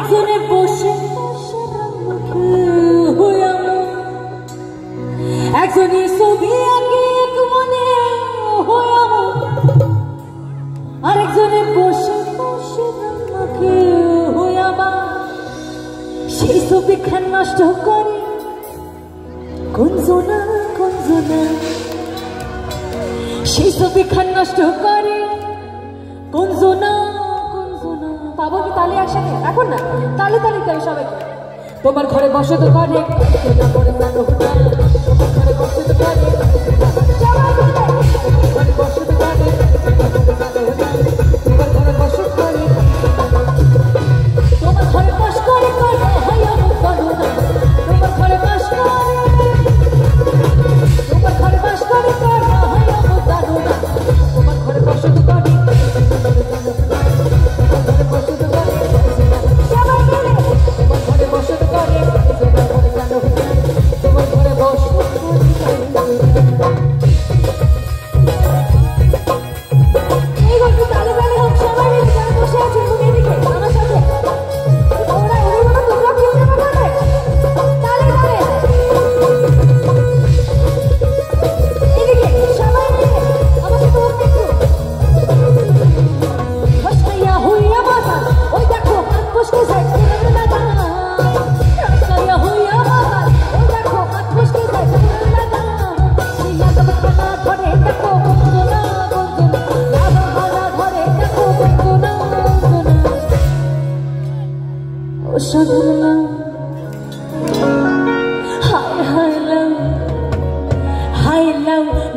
আরেকজনে বসে একজনে ছবি আঁকে এক মনে আরেকজনে বসে আমাকে সেই ছবি খান নষ্ট করে কোনজনা সেই ছবি খান নষ্ট করে কোনজনা পাবো কি তালে একসাথে এখন না তালে সবাই তোমার ঘরে বসে তো করে তোমার ঘরে বসে তো করে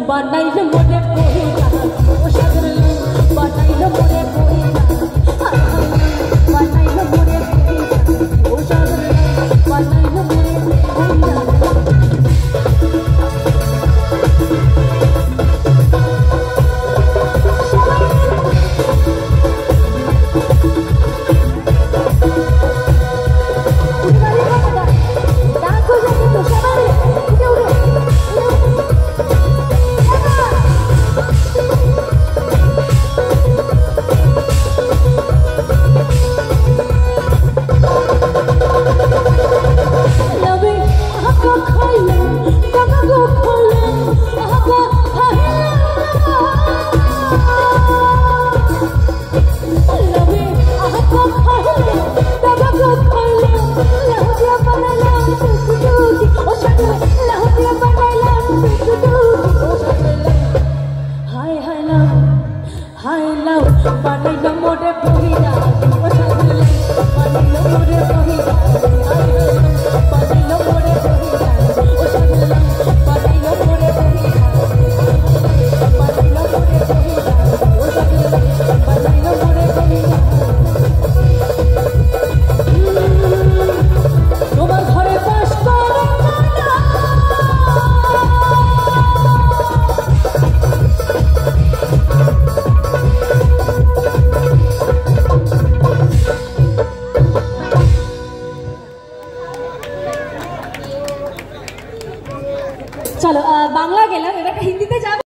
বানাইল মনে পড়িলা ও সাগর বানাইল মনে পড়িলা বানাইল মনে পড়িলা ও সাগর বানাইল মনে পড়িলা বানাইল মোরে পহিলা ও সাগর বানাইল মোরে পহিলা বানাইল মোরে পহিলা ও সাগর বানাইল মোরে পহিলা বানাইল মোরে পহিলা ও সাগর বানাইল মোরে পহিলা তোমার ঘরে বাস করে চলো বাংলা গেলাম এবার হিন্দিতে যাব।